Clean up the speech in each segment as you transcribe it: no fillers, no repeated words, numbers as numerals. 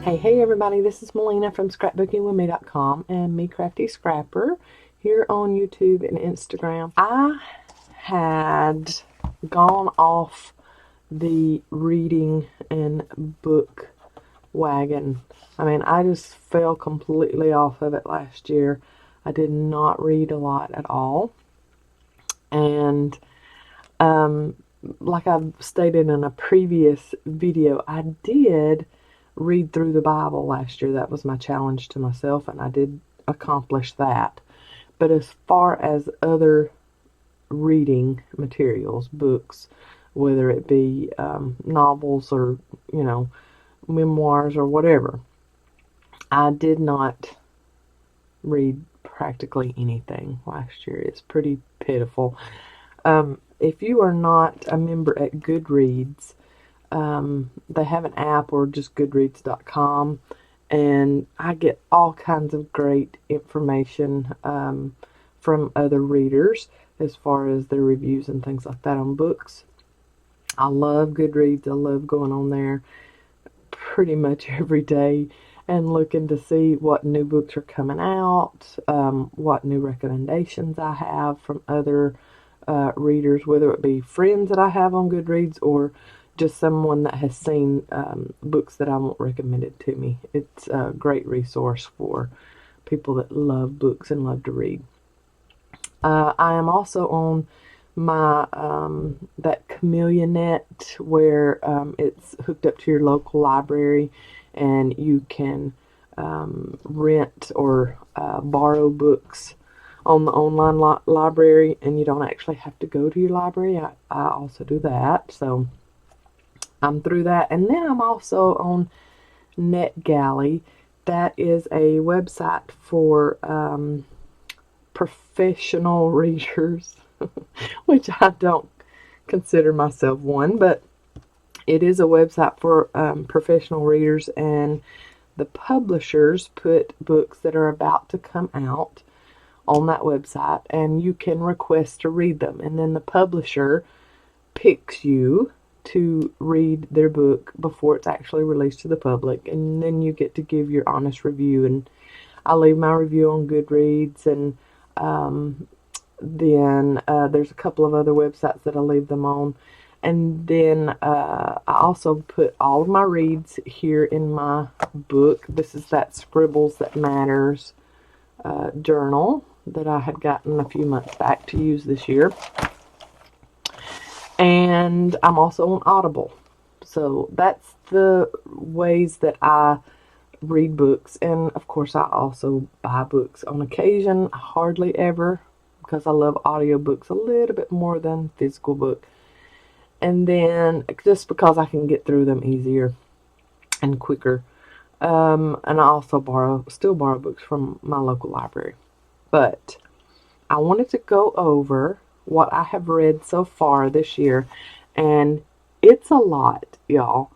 Hey everybody, this is Melina from ScrapbookingwithME.com and Me Crafty Scrapper here on YouTube and Instagram. I had gone off the reading and book wagon. I just fell completely off of it last year. I did not read a lot at all. And like I've stated in a previous video, I did read through the Bible last year. That was my challenge to myself, and I did accomplish that. But as far as other reading materials, books, whether it be novels or, memoirs or whatever, I did not read practically anything last year. It's pretty pitiful. If you are not a member at Goodreads, they have an app, or just goodreads.com, and I get all kinds of great information from other readers as far as their reviews and things like that on books. I love Goodreads. I love going on there pretty much every day and looking to see what new books are coming out, what new recommendations I have from other readers, whether it be friends that I have on Goodreads or just someone that has seen books that I want recommended to me. It's a great resource for people that love books and love to read. I am also on my that ChameleonNet, where it's hooked up to your local library, and you can rent or borrow books on the online library, and you don't actually have to go to your library. I also do that, so I'm through that. And then I'm also on NetGalley. That is a website for professional readers, which I don't consider myself one, but it is a website for professional readers, and the publishers put books that are about to come out on that website, and you can request to read them, and then the publisher picks you to read their book before it's actually released to the public, and then you get to give your honest review. And I leave my review on Goodreads, and then there's a couple of other websites that I leave them on. And then I also put all of my reads here in my book. This is that Scribbles That Matters journal that I had gotten a few months back to use this year. And I'm also on Audible. So that's the ways that I read books. And of course, I also buy books on occasion, hardly ever, because I love audiobooks a little bit more than physical book. And then just because I can get through them easier and quicker. And I also still borrow books from my local library. But I wanted to go over what I have read so far this year, and it's a lot, y'all.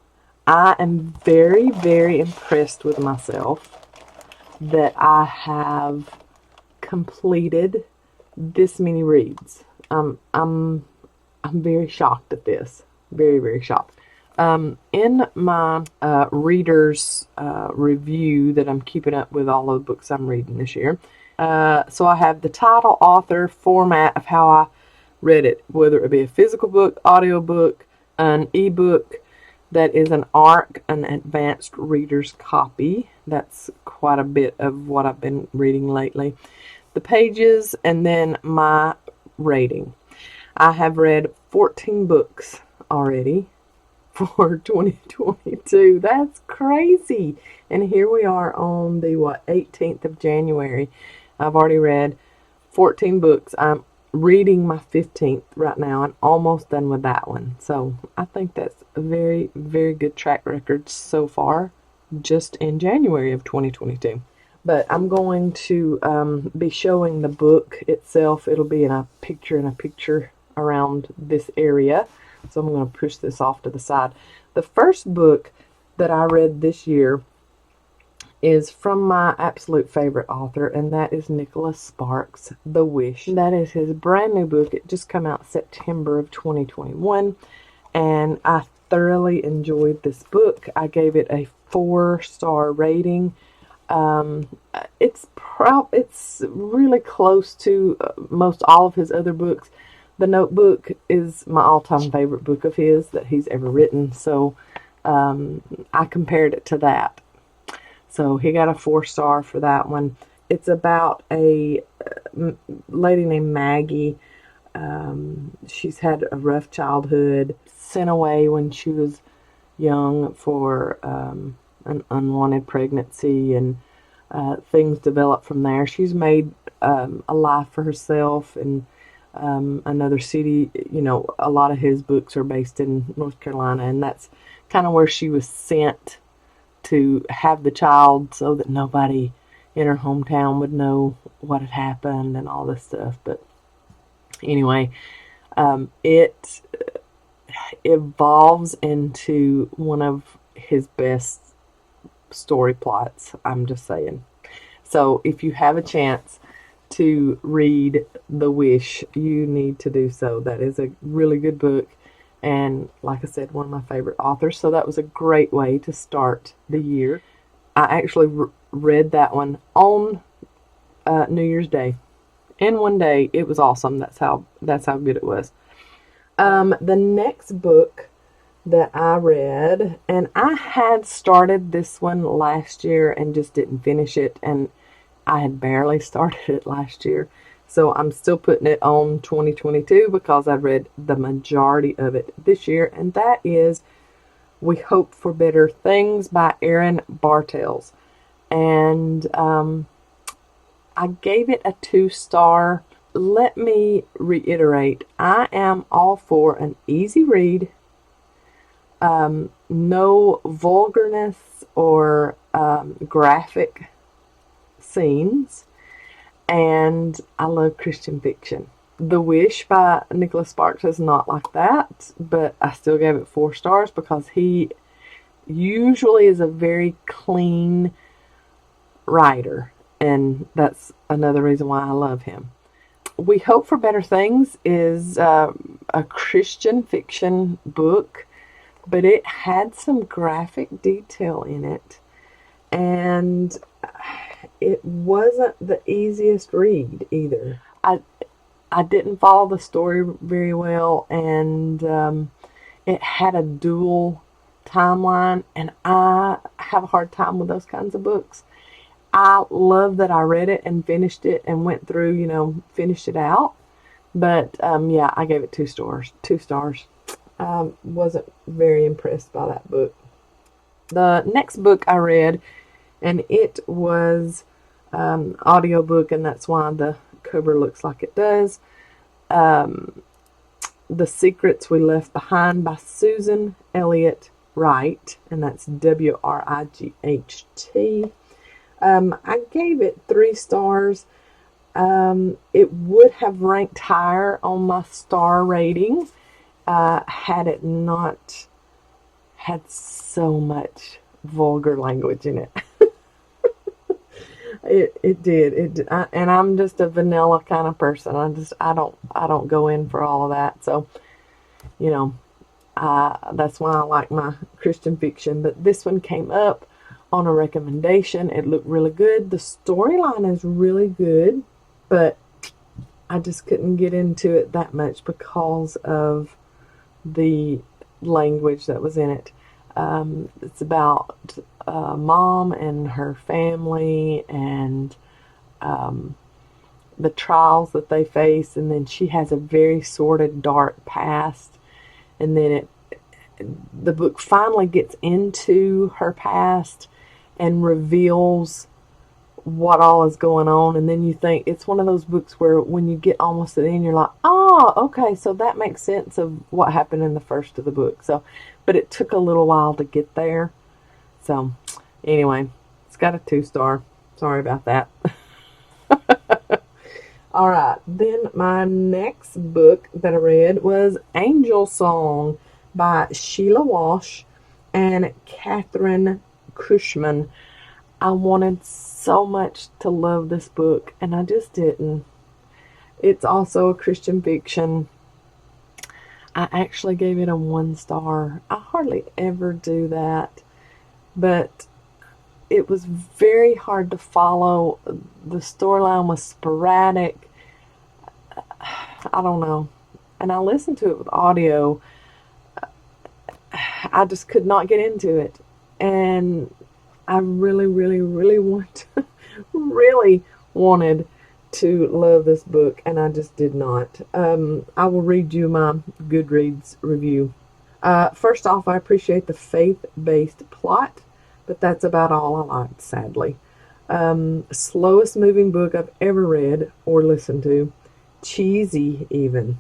I am very, very impressed with myself that I have completed this many reads. I'm very shocked at this. Very, very shocked. In my reader's review that I'm keeping up with all of the books I'm reading this year, so I have the title, author, format of how I read it, whether it be a physical book, audiobook, an ebook that is an ARC, an advanced reader's copy. That's quite a bit of what I've been reading lately. The pages, and then my rating. I have read 14 books already for 2022. That's crazy. And here we are on the 18th of January. I've already read 14 books. I'm reading my 15th right now and almost done with that one. So I think that's a very, very good track record so far, just in January of 2022. But I'm going to be showing the book itself. It'll be in a picture around this area. So I'm going to push this off to the side. The first book that I read this year is from my absolute favorite author, and that is Nicholas Sparks' The Wish. That is his brand new book. It just came out September of 2021, and I thoroughly enjoyed this book. I gave it a 4-star rating. It's really close to most all of his other books. The Notebook is my all-time favorite book of his that he's ever written, so I compared it to that. So he got a 4-star for that one. It's about a lady named Maggie. She's had a rough childhood, sent away when she was young for an unwanted pregnancy, and things developed from there. She's made a life for herself in another city. You know, a lot of his books are based in North Carolina, and that's kind of where she was sent to have the child so that nobody in her hometown would know what had happened and all this stuff. But anyway, it evolves into one of his best story plots, I'm just saying. So if you have a chance to read The Wish, you need to do so. That is a really good book, and like I said, one of my favorite authors. So that was a great way to start the year. I actually read that one on New Year's Day. In one day. It was awesome. That's how good it was. The next book that I read, and I had started this one last year and just didn't finish it, and I had barely started it last year. So I'm still putting it on 2022 because I read the majority of it this year, and that is We Hope for Better Things by Erin Bartels. And I gave it a 2-star. Let me reiterate, I am all for an easy read, no vulgarness or graphic scenes, and I love Christian fiction. The Wish by Nicholas Sparks is not like that, but I still gave it 4 stars because he usually is a very clean writer, and that's another reason why I love him. We Hope for Better Things is a Christian fiction book, but it had some graphic detail in it, and it wasn't the easiest read either. I didn't follow the story very well, and it had a dual timeline, and I have a hard time with those kinds of books. I love that I read it and finished it and went through, finished it out. But yeah, I gave it 2 stars. 2 stars. Wasn't very impressed by that book. The next book I read, and it was audiobook, and that's why the cover looks like it does. The Secrets We Left Behind by Susan Elliott Wright, and that's Wright. I gave it 3 stars. It would have ranked higher on my star rating had it not had so much vulgar language in it. It did. And I'm just a vanilla kind of person. I don't go in for all of that. So, that's why I like my Christian fiction. But this one came up on a recommendation. It looked really good. The storyline is really good, but I just couldn't get into it that much because of the language that was in it. It's about mom and her family and the trials that they face, and then she has a very sordid, dark past, and then the book finally gets into her past and reveals what all is going on, and then you think it's one of those books where when you get almost to the end, you're like, oh, okay, so that makes sense of what happened in the first of the book. So, but it took a little while to get there. So, anyway, it's got a 2 star. Sorry about that. All right, then my next book that I read was Angel Song by Sheila Walsh and Catherine Cushman. I wanted so much to love this book, and I just didn't. It's also a Christian fiction. I actually gave it a 1 star. I hardly ever do that, but it was very hard to follow. The storyline was sporadic. I don't know. And I listened to it with audio. I just could not get into it. And I really, really, really really wanted to love this book, and I just did not. I will read you my Goodreads review. First off, I appreciate the faith-based plot, but that's about all I liked, sadly. Slowest moving book I've ever read or listened to. Cheesy, even.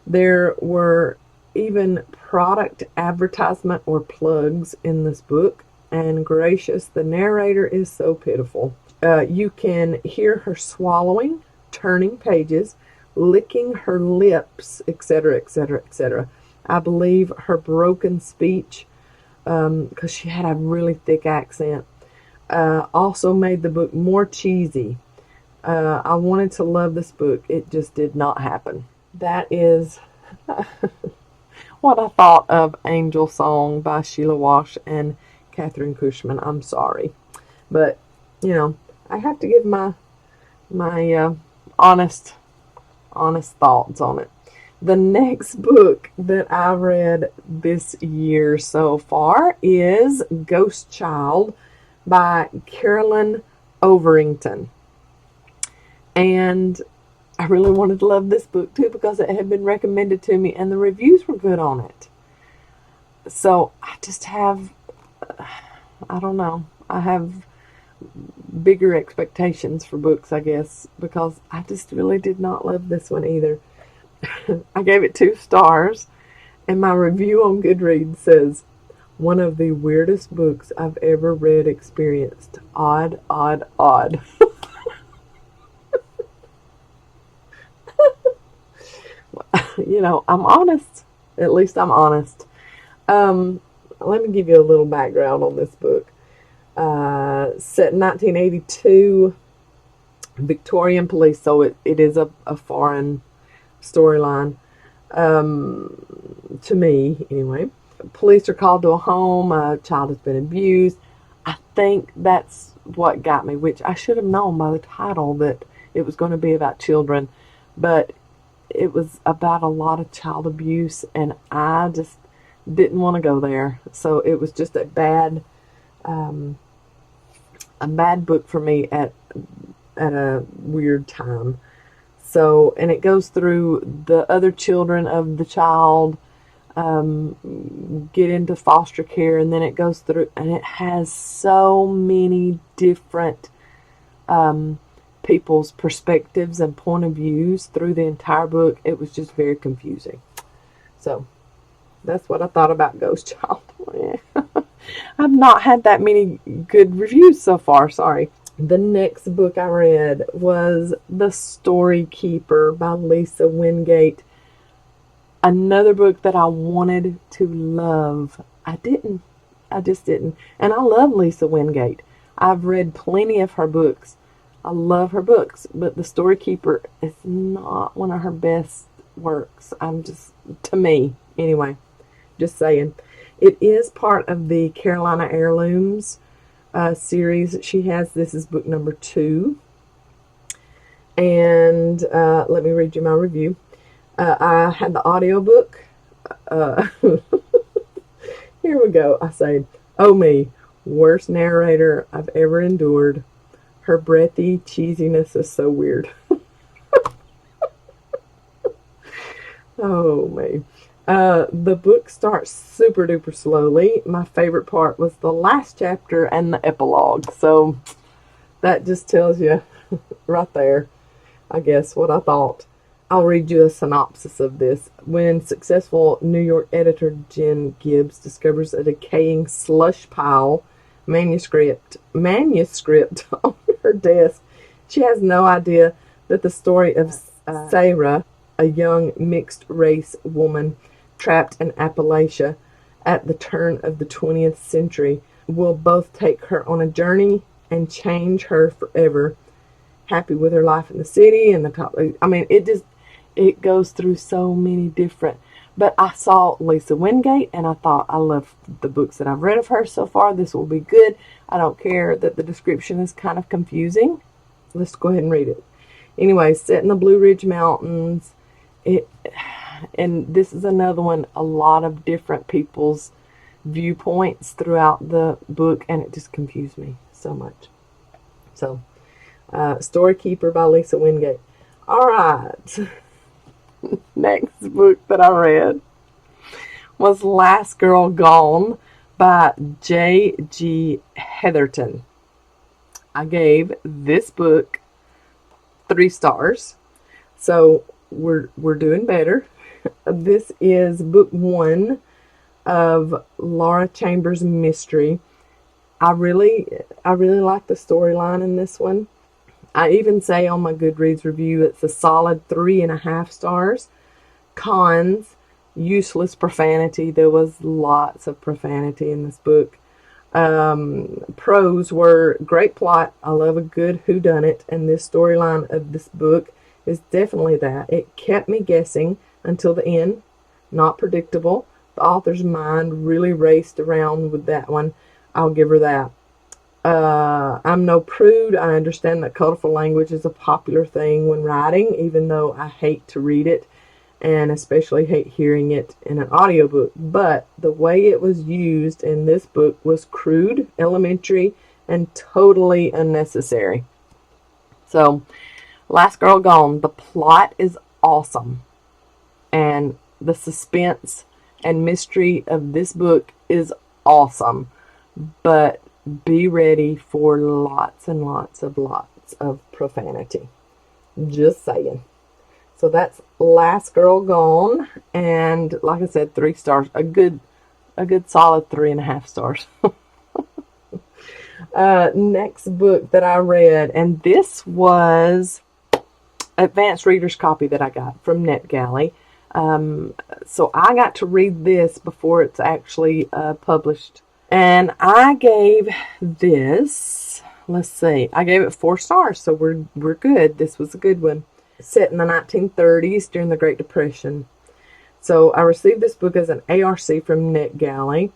There were even product advertisement or plugs in this book, and gracious, the narrator is so pitiful. You can hear her swallowing, turning pages, licking her lips, etc., etc., etc. I believe her broken speech, because she had a really thick accent, also made the book more cheesy. I wanted to love this book. It just did not happen. That is what I thought of Angel Song by Sheila Walsh and Catherine Cushman. I'm sorry. But, you know, I have to give my honest thoughts on it. The next book that I read this year so far is Ghost Child by Carolyn Overington. And I really wanted to love this book too because it had been recommended to me and the reviews were good on it. So I just have, I don't know, I have bigger expectations for books, I guess, because I just really did not love this one either. I gave it 2 stars, and my review on Goodreads says, one of the weirdest books I've ever read experienced. Odd, odd, odd. You know, I'm honest. At least I'm honest. Let me give you a little background on this book. Set in 1982, Victorian police, so it is a foreign storyline, to me anyway. Police are called to a home, a child has been abused. I think that's what got me, which I should have known by the title that it was going to be about children, but it was about a lot of child abuse, and I just didn't want to go there. So it was just a bad book for me at a weird time. So, and it goes through the other children of the child get into foster care, and then it goes through, and it has so many different people's perspectives and point of views through the entire book. It was just very confusing. So that's what I thought about Ghost Child. I've not had that many good reviews so far, sorry. The next book I read was The Story Keeper by Lisa Wingate. Another book that I wanted to love. I just didn't. And I love Lisa Wingate. I've read plenty of her books. I love her books, but The Story Keeper is not one of her best works. To me, anyway, just saying. It is part of the Carolina Heirlooms series she has. This is book number 2. And let me read you my review. I had the audiobook. Here we go. I say, oh me, worst narrator I've ever endured. Her breathy cheesiness is so weird. Oh me. The book starts super duper slowly. My favorite part was the last chapter and the epilogue. So that just tells you right there, I guess, what I thought. I'll read you a synopsis of this. When successful New York editor Jen Gibbs discovers a decaying slush pile manuscript on her desk, she has no idea that the story of Sarah, a young mixed-race woman trapped in Appalachia at the turn of the 20th century, will both take her on a journey and change her forever. Happy with her life in the city and the top. I mean, it goes through so many different. But I saw Lisa Wingate, and I thought, I love the books that I've read of her so far. This will be good. I don't care that the description is kind of confusing. Let's go ahead and read it. Anyway, set in the Blue Ridge Mountains. And this is another one, a lot of different people's viewpoints throughout the book, and it just confused me so much. So, Story Keeper by Lisa Wingate. All right. Next book that I read was Last Girl Gone by J.G. Heatherton. I gave this book 3 stars. So we're doing better. This is book 1 of Laura Chambers' mystery. I really like the storyline in this one. I even say on my Goodreads review it's a solid 3.5 stars. Cons: useless profanity. There was lots of profanity in this book. Pros were great plot. I love a good whodunit, and this storyline of this book is definitely that. It kept me guessing until the end. Not predictable. The author's mind really raced around with that one. I'll give her that. I'm no prude. I understand that colorful language is a popular thing when writing, even though I hate to read it and especially hate hearing it in an audiobook. But the way it was used in this book was crude, elementary, and totally unnecessary. So, Last Girl Gone. The plot is awesome. And the suspense and mystery of this book is awesome. But be ready for lots and lots of profanity. Just saying. So that's Last Girl Gone, and like I said, 3 stars. A good solid 3.5 stars. Next book that I read, and this was advanced reader's copy that I got from NetGalley. So I got to read this before it's actually published. And I gave this, let's see, I gave it 4 stars, so we're good. This was a good one. Set in the 1930s during the Great Depression. So I received this book as an ARC from NetGalley.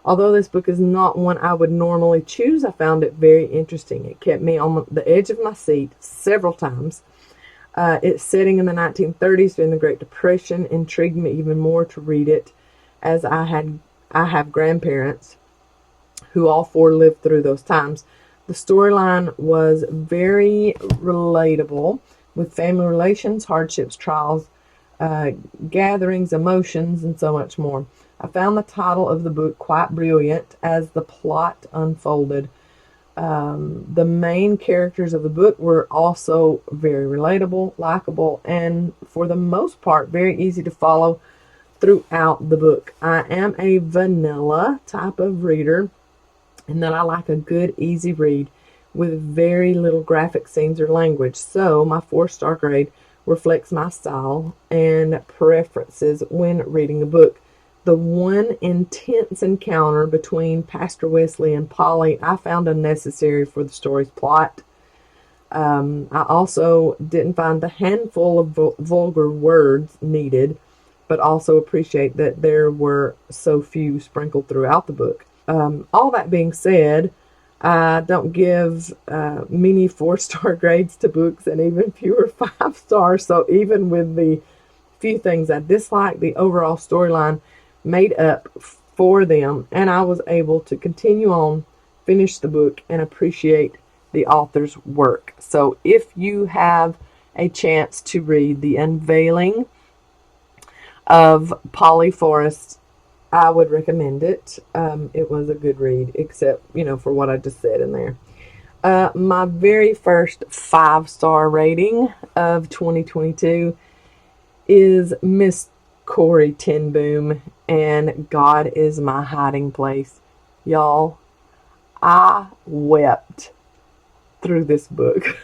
Although this book is not one I would normally choose, I found it very interesting. It kept me on the edge of my seat several times. Its setting in the 1930s during the Great Depression intrigued me even more to read it, as I have grandparents who all 4 lived through those times. The storyline was very relatable, with family relations, hardships, trials, gatherings, emotions, and so much more. I found the title of the book quite brilliant as the plot unfolded. The main characters of the book were also very relatable, likable, and for the most part, very easy to follow throughout the book. I am a vanilla type of reader, and that I like a good, easy read with very little graphic scenes or language. So my 4-star grade reflects my style and preferences when reading a book. The one intense encounter between Pastor Wesley and Polly I found unnecessary for the story's plot. I also didn't find the handful of vulgar words needed, but also appreciate that there were so few sprinkled throughout the book. All that being said, I don't give many 4-star grades to books, and even fewer 5 stars. So even with the few things I dislike, the overall storyline made up for them, and I was able to continue on, finish the book, and appreciate the author's work. So if you have a chance to read The Unveiling of Polly Forrest, I would recommend it. It was a good read, except, for what I just said in there. My very first 5-star rating of 2022 is Miss Corrie ten Boom and God Is My Hiding Place. Y'all, I wept through this book.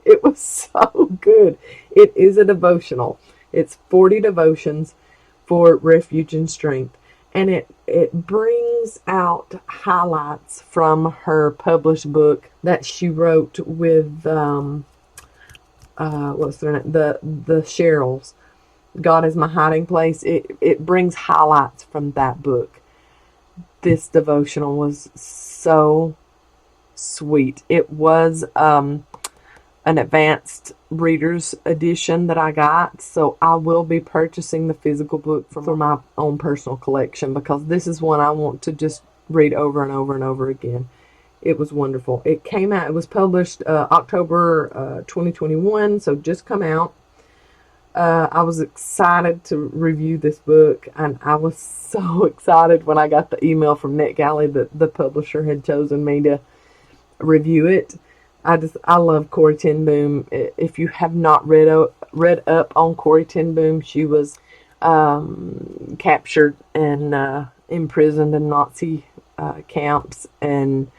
It was so good. It is a devotional. It's 40 devotions for refuge and strength. And it brings out highlights from her published book that she wrote with what's their name? The Sherrills. God is My Hiding Place, it brings highlights from that book. This devotional was so sweet. It was an advanced reader's edition that I got, so I will be purchasing the physical book for my own personal collection, because this is one I want to just read over and over and over again. It was wonderful. It came out, it was published October 2021, so just come out. I was excited to review this book, and I was so excited when I got the email from NetGalley that the publisher had chosen me to review it. I love Corrie ten Boom. If you have not read up on Corrie ten Boom, she was captured and imprisoned in Nazi camps, and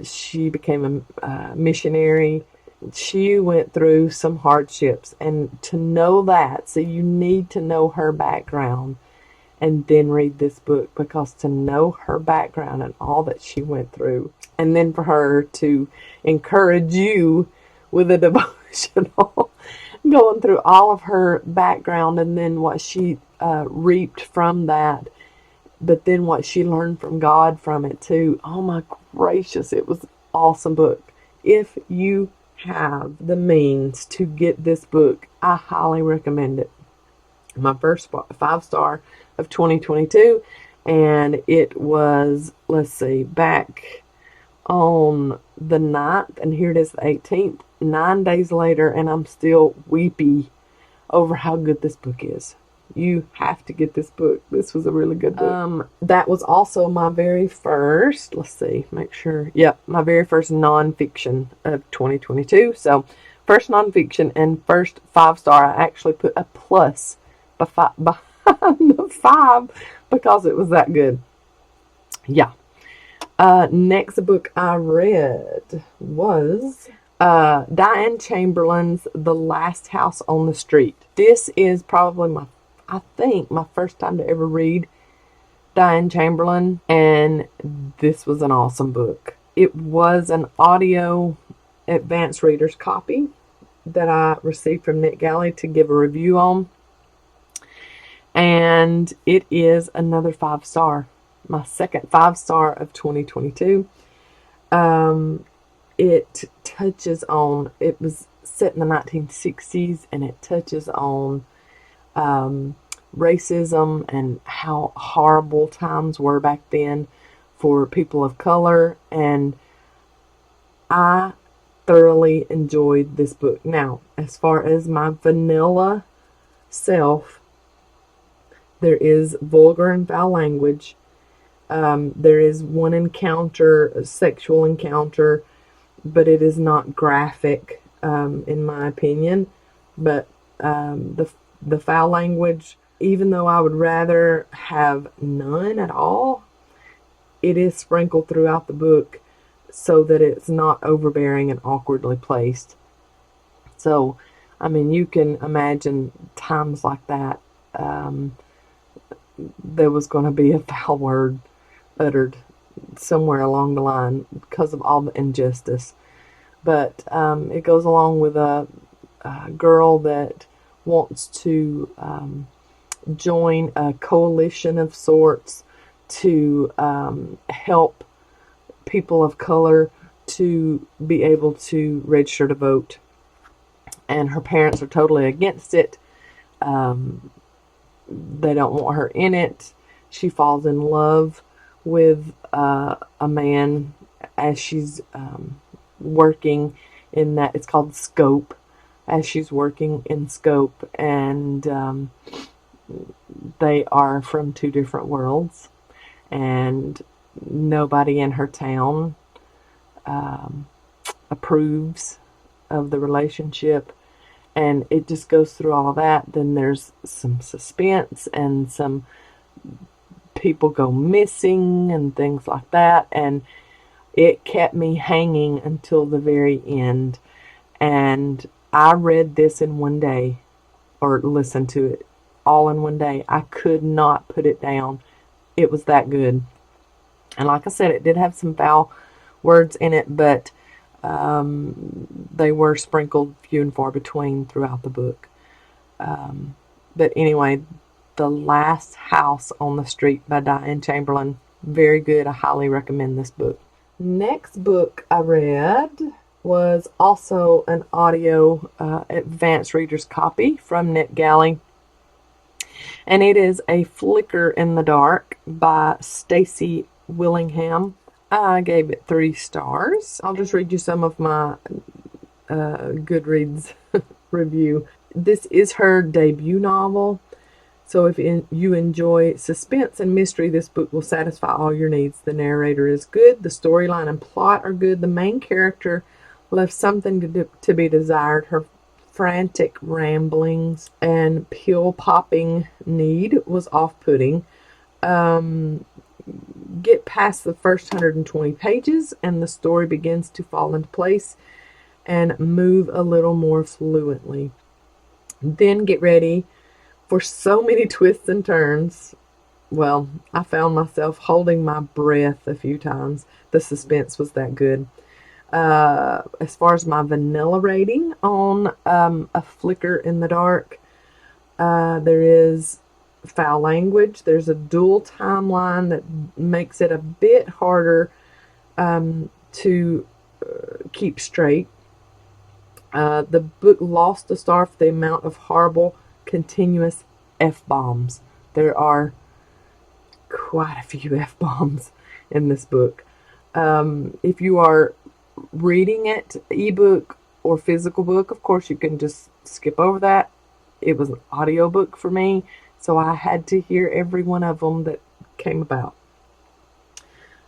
she became a missionary. She went through some hardships, and to know that, so you need to know her background and then read this book, because to know her background and all that she went through, and then for her to encourage you with a devotional going through all of her background, and then what she reaped from that, but then what she learned from God from it too. Oh my gracious, it was an awesome book. If you have the means to get this book, I highly recommend it. My first 5-star of 2022, and it was, let's see, back on the 9th, and here it is, the 18th, 9 days later, and I'm still weepy over how good this book is. You have to get this book. This was a really good book. That was also my very first, let's see, make sure. Yep, my very first nonfiction of 2022. So, first nonfiction and first 5-star. I actually put a plus behind the 5 because it was that good. Yeah. Next book I read was Diane Chamberlain's The Last House on the Street. This is probably my first time to ever read Diane Chamberlain, and this was an awesome book. It was an audio advanced reader's copy that I received from NetGalley to give a review on, and it is another 5-star, my second 5-star of 2022. It touches on, it was set in the 1960s, and it touches on racism and how horrible times were back then for people of color, and I thoroughly enjoyed this book. Now, as far as my vanilla self, there is vulgar and foul language. There is one encounter, a sexual encounter, but it is not graphic, in my opinion. But the foul language, even though I would rather have none at all, it is sprinkled throughout the book so that it's not overbearing and awkwardly placed. So, I mean, you can imagine times like that, there was going to be a foul word uttered somewhere along the line because of all the injustice. But it goes along with a girl that wants to join a coalition of sorts to help people of color to be able to register to vote. And her parents are totally against it. They don't want her in it. She falls in love with a man as she's working in that, it's called Scope, as she's working in Scope, and they are from two different worlds, and nobody in her town approves of the relationship, and it just goes through all of that. Then there's some suspense, and some people go missing and things like that, and it kept me hanging until the very end. And I read this in one day, or listened to it all in one day. I could not put it down. It was that good. And like I said, it did have some foul words in it, but they were sprinkled few and far between throughout the book. But anyway, The Last House on the Street by Diane Chamberlain. Very good. I highly recommend this book. Next book I read was also an audio advanced reader's copy from NetGalley. And it is A Flicker in the Dark by Stacy Willingham. I gave it 3 stars. I'll just read you some of my Goodreads review. This is her debut novel. So if you enjoy suspense and mystery, this book will satisfy all your needs. The narrator is good. The storyline and plot are good. The main character left something to be desired. Her frantic ramblings and pill-popping need was off-putting. Get past the first 120 pages and the story begins to fall into place and move a little more fluently. Then get ready for so many twists and turns. Well, I found myself holding my breath a few times. The suspense was that good. As far as my vanilla rating on A Flicker in the Dark, there is foul language. There's a dual timeline that makes it a bit harder to keep straight. The book lost a star for the amount of horrible continuous F-bombs. There are quite a few F-bombs in this book. If you are reading it, ebook or physical book, of course you can just skip over that. It was an audiobook for me, so I had to hear every one of them that came about.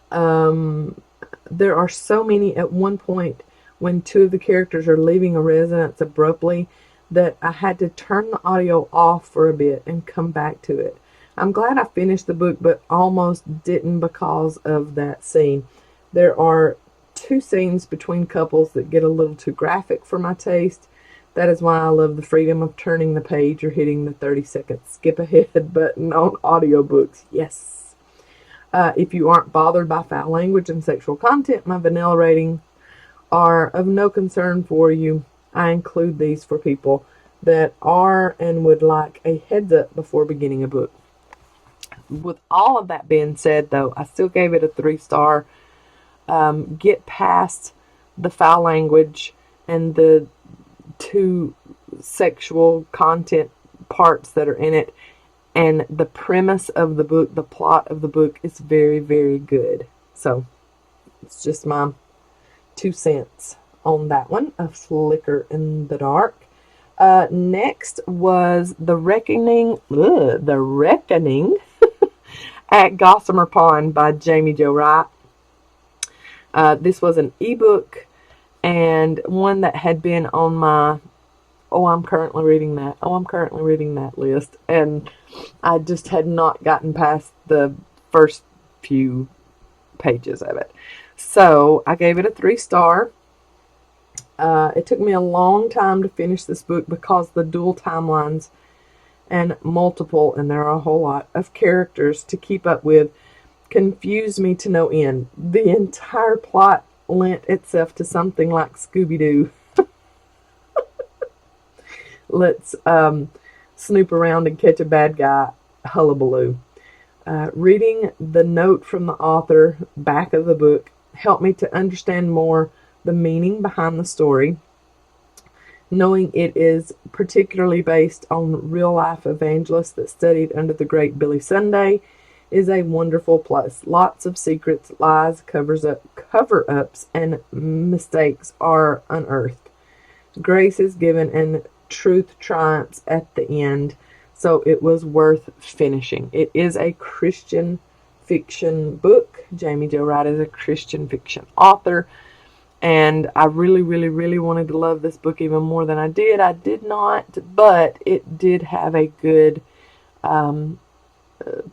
There are so many at one point when 2 of the characters are leaving a residence abruptly that I had to turn the audio off for a bit and come back to it. I'm glad I finished the book, but almost didn't because of that scene. There are 2 scenes between couples that get a little too graphic for my taste. That is why I love the freedom of turning the page or hitting the 30-second skip ahead button on audiobooks. Yes. If you aren't bothered by foul language and sexual content, my vanilla rating are of no concern for you. I include these for people that are and would like a heads up before beginning a book. With all of that being said, though, I still gave it a 3-star. Get past the foul language and the 2 sexual content parts that are in it, and the premise of the book, the plot of the book is very, very good. So it's just my 2 cents on that one. A Flicker in the Dark. Next was The Reckoning at Gossamer Pond by Jamie Jo Wright. This was an ebook and one that had been on my I'm currently reading that list, and I just had not gotten past the first few pages of it. So I gave it a 3-star. It took me a long time to finish this book because the dual timelines and multiple, and there are a whole lot of characters to keep up with, confused me to no end. The entire plot lent itself to something like Scooby-Doo. Let's snoop around and catch a bad guy hullabaloo. Reading the note from the author back of the book helped me to understand more the meaning behind the story. Knowing it is particularly based on real-life evangelists that studied under the great Billy Sunday is a wonderful plus. Lots of secrets, lies, cover-ups, and mistakes are unearthed. Grace is given and truth triumphs at the end, so it was worth finishing. It is a Christian fiction book. Jamie Jo Wright is a Christian fiction author, and I really, really, really wanted to love this book even more than I did. I did not, but it did have a good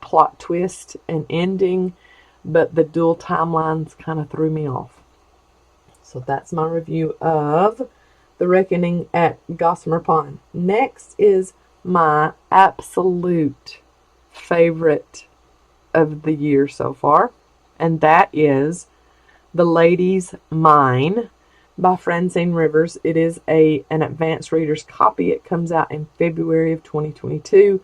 plot twist and ending, but the dual timelines kind of threw me off. So that's my review of The Reckoning at Gossamer Pond. Next is my absolute favorite of the year so far, and that is The Lady's Mine by Francine Rivers. It is an advanced reader's copy. It comes out in February of 2022.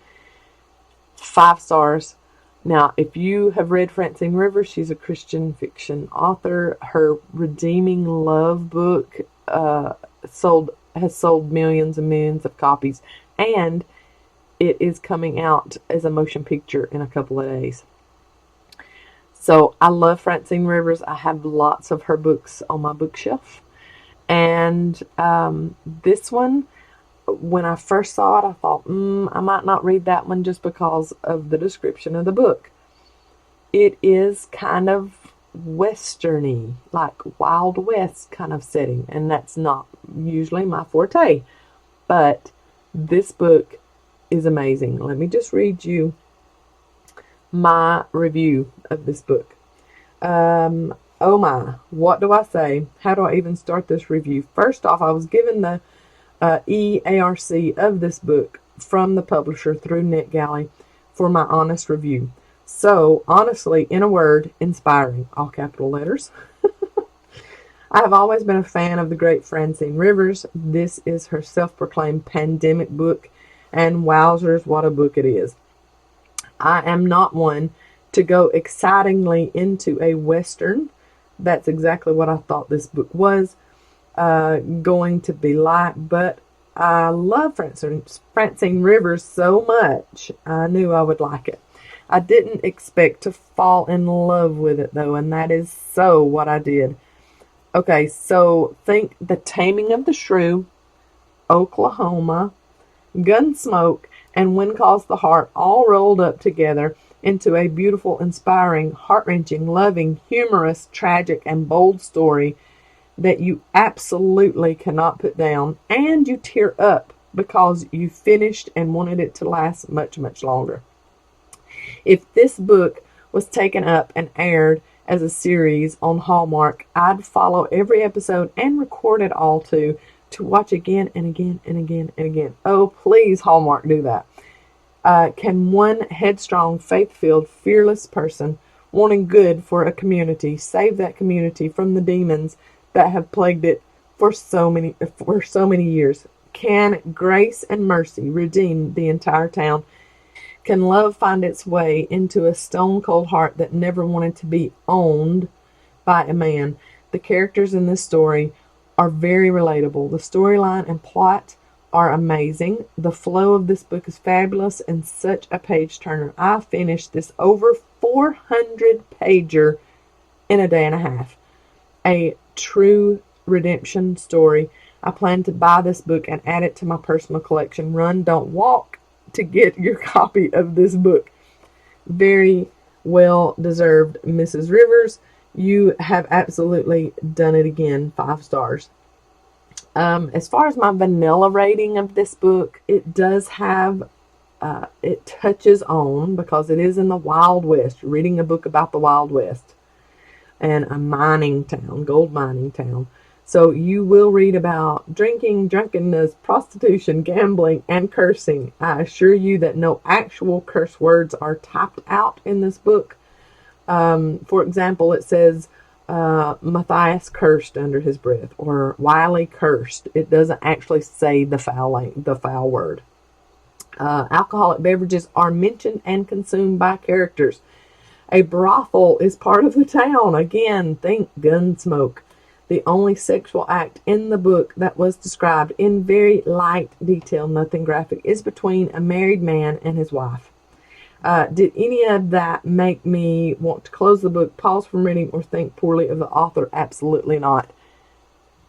5 stars. Now, if you have read Francine Rivers, she's a Christian fiction author. Her Redeeming Love book has sold millions and millions of copies, and it is coming out as a motion picture in a couple of days. So I love Francine Rivers. I have lots of her books on my bookshelf. And this one, when I first saw it, I thought, I might not read that one just because of the description of the book. It is kind of westerny, like Wild West kind of setting, and that's not usually my forte. But this book is amazing. Let me just read you my review of this book. Oh my, what do I say? How do I even start this review? First off, I was given the EARC of this book from the publisher through NetGalley for my honest review. So, honestly, in a word, inspiring, all capital letters. I have always been a fan of the great Francine Rivers. This is her self-proclaimed pandemic book, and wowzers, what a book it is. I am not one to go excitingly into a Western. That's exactly what I thought this book was going to be like, but I love Francine Rivers so much, I knew I would like it. I didn't expect to fall in love with it, though, and that is so what I did. Okay, so think The Taming of the Shrew, Oklahoma, Gunsmoke, and When Calls the Heart all rolled up together into a beautiful, inspiring, heart-wrenching, loving, humorous, tragic, and bold story that you absolutely cannot put down, and you tear up because you finished and wanted it to last much, much longer. If this book was taken up and aired as a series on Hallmark, I'd follow every episode and record it all too, to watch again and again and again and again. Oh, please, Hallmark, do that. Can one headstrong, faith-filled, fearless person wanting good for a community save that community from the demons that have plagued it for so many years? Can grace and mercy redeem the entire town? Can love find its way into a stone-cold heart that never wanted to be owned by a man? The characters in this story are very relatable. The storyline and plot are amazing. The flow of this book is fabulous and such a page-turner. I finished this over 400-pager in a day and a half. A true redemption story. I plan to buy this book and add it to my personal collection. Run, don't walk to get your copy of this book. Very well deserved, Mrs. Rivers. You have absolutely done it again. 5 stars. As far as my vanilla rating of this book, it does have, it touches on, because it is in the Wild West, reading a book about the Wild West and a mining town, gold mining town. So you will read about drinking, drunkenness, prostitution, gambling, and cursing. I assure you that no actual curse words are typed out in this book. For example, it says Matthias cursed under his breath, or Wiley cursed. It doesn't actually say the foul word. Alcoholic beverages are mentioned and consumed by characters. A brothel is part of the town. Again, think Gunsmoke. The only sexual act in the book that was described in very light detail, nothing graphic, is between a married man and his wife. Did any of that make me want to close the book, pause from reading, or think poorly of the author? Absolutely not.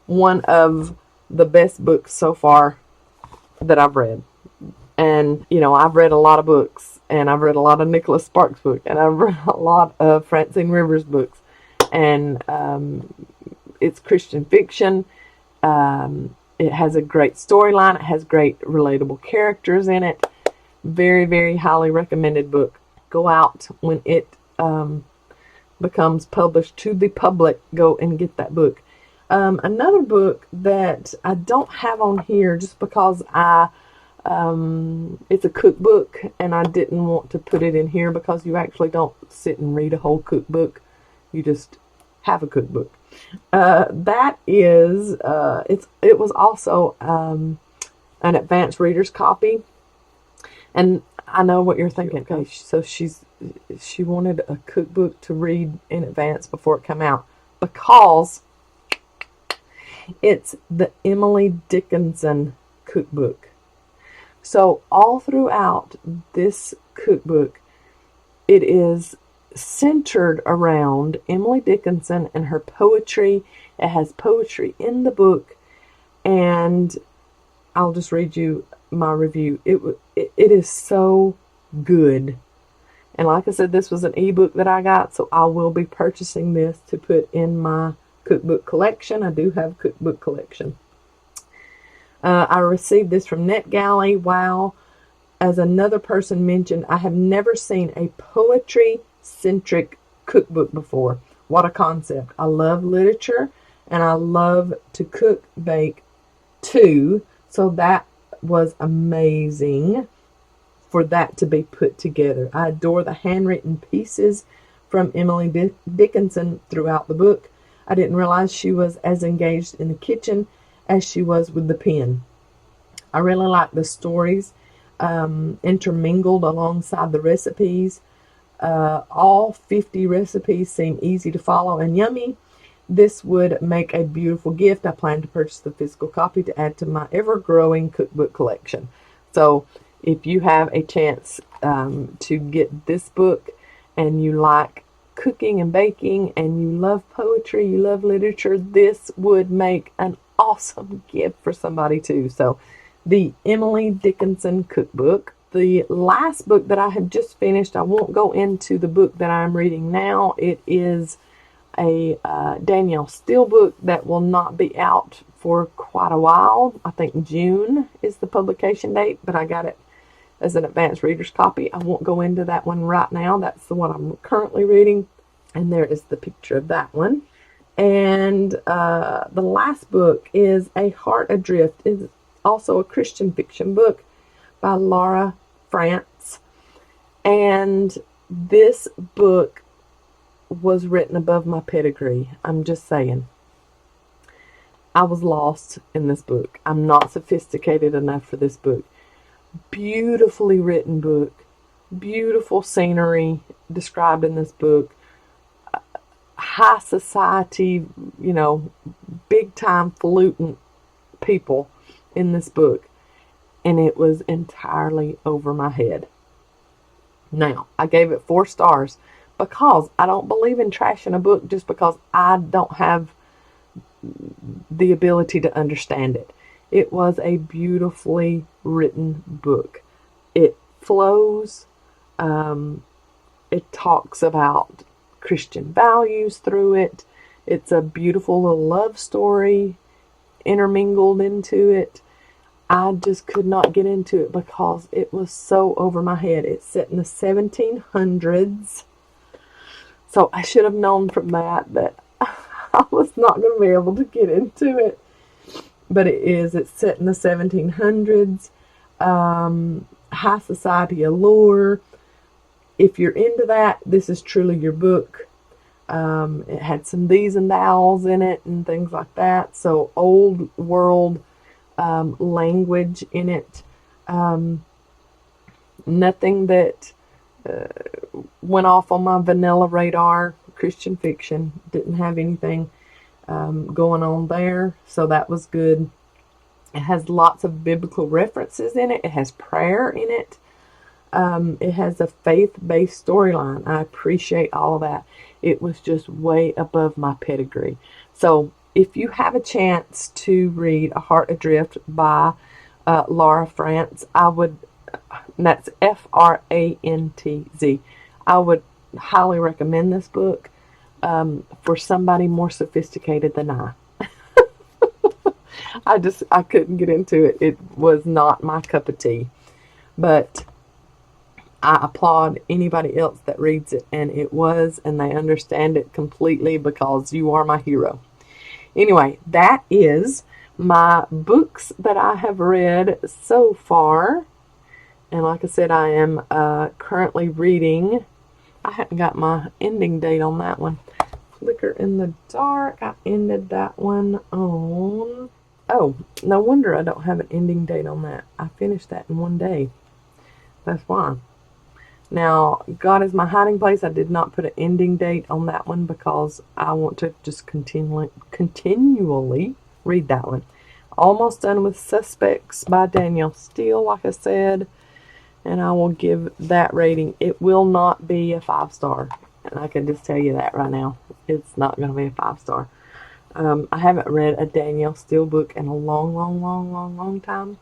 One of the best books so far that I've read. And, you know, I've read a lot of books, and I've read a lot of Nicholas Sparks books, and I've read a lot of Francine Rivers books. And it's Christian fiction. It has a great storyline. It has great relatable characters in it. Very, very highly recommended book. Go out when it becomes published to the public. Go and get that book. Another book that I don't have on here just because it's a cookbook, and I didn't want to put it in here because you actually don't sit and read a whole cookbook. You just have a cookbook. That is, it was also an advanced reader's copy. And I know what you're thinking. Okay, so she wanted a cookbook to read in advance before it came out, because it's the Emily Dickinson cookbook. So all throughout this cookbook, it is centered around Emily Dickinson and her poetry. It has poetry in the book, and I'll just read you my review. It is so good. And like I said, this was an ebook that I got, so I will be purchasing this to put in my cookbook collection. I do have a cookbook collection. I received this from NetGalley. Wow. As another person mentioned, I have never seen a poetry-centric cookbook before. What a concept. I love literature, and I love to cook, bake, too. So that was amazing for that to be put together. I adore the handwritten pieces from Emily Dickinson throughout the book. I didn't realize she was as engaged in the kitchen as she was with the pen. I really like the stories intermingled alongside the recipes. All 50 recipes seem easy to follow and yummy. This would make a beautiful gift. I plan to purchase the physical copy to add to my ever-growing cookbook collection. So if you have a chance to get this book, and you like cooking and baking, and you love poetry, you love literature, this would make an awesome gift for somebody too. So the Emily Dickinson cookbook. The last book that I have just finished, I won't go into the book that I'm reading now. It is a Danielle Steele book that will not be out for quite a while. I think June is the publication date, but I got it as an advanced reader's copy. I won't go into that one right now. That's the one I'm currently reading, and there is the picture of that one. And the last book is A Heart Adrift. It's also a Christian fiction book by Laura France. And this book was written above my pedigree. I'm just saying. I was lost in this book. I'm not sophisticated enough for this book. Beautifully written book. Beautiful scenery described in this book. High society, you know, big time falutin people in this book. And it was entirely over my head. Now, I gave it 4 stars because I don't believe in trashing a book just because I don't have the ability to understand it. It was a beautifully written book. It flows. It talks about Christian values through it. It's a beautiful little love story intermingled into it. I just could not get into it because it was so over my head. It's set in the 1700s. So I should have known from that I was not going to be able to get into it. But it is. It's set in the 1700s. High society allure. If you're into that, this is truly your book. It had some these and thous in it and things like that. So old world language in it. Nothing that went off on my vanilla radar. Christian fiction. Didn't have anything going on there. So that was good. It has lots of biblical references in it. It has prayer in it. It has a faith-based storyline. I appreciate all of that. It was just way above my pedigree. So if you have a chance to read A Heart Adrift by Laura France, I would, that's Frantz, I would highly recommend this book for somebody more sophisticated than I. I couldn't get into it. It was not my cup of tea. But I applaud anybody else that reads it, and it was, and they understand it completely because you are my hero. Anyway, that is my books that I have read so far. And like I said, I am currently reading. I haven't got my ending date on that one. Flicker in the Dark. I ended that one on... Oh, no wonder I don't have an ending date on that. I finished that in one day. That's why. Now, God is My Hiding Place, I did not put an ending date on that one because I want to just continually read that one. Almost done with Suspects by Danielle Steele, like I said, and I will give that rating. It will not be a 5-star, and I can just tell you that right now. It's not going to be a 5-star. I haven't read a Danielle Steele book in a long time,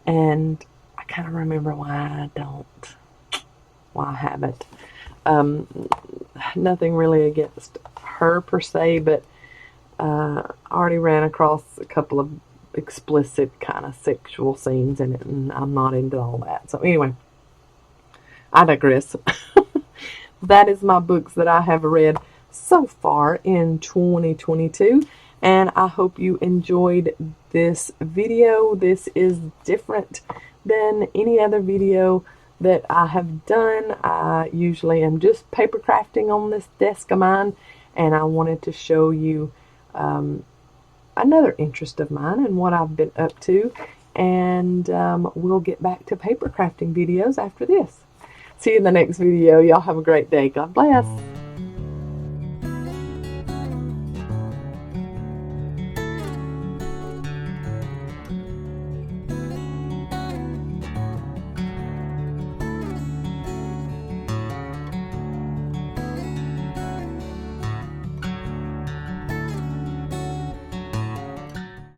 and I kind of remember why I haven't. Nothing really against her per se, but I already ran across a couple of explicit kind of sexual scenes in it, and I'm not into all that. So anyway, I digress. That is my books that I have read so far in 2022, and I hope you enjoyed this video. This is different than any other video that I have done. I usually am just paper crafting on this desk of mine, and I wanted to show you another interest of mine and what I've been up to, and we'll get back to paper crafting videos after this. See you in the next video. Y'all have a great day. God bless.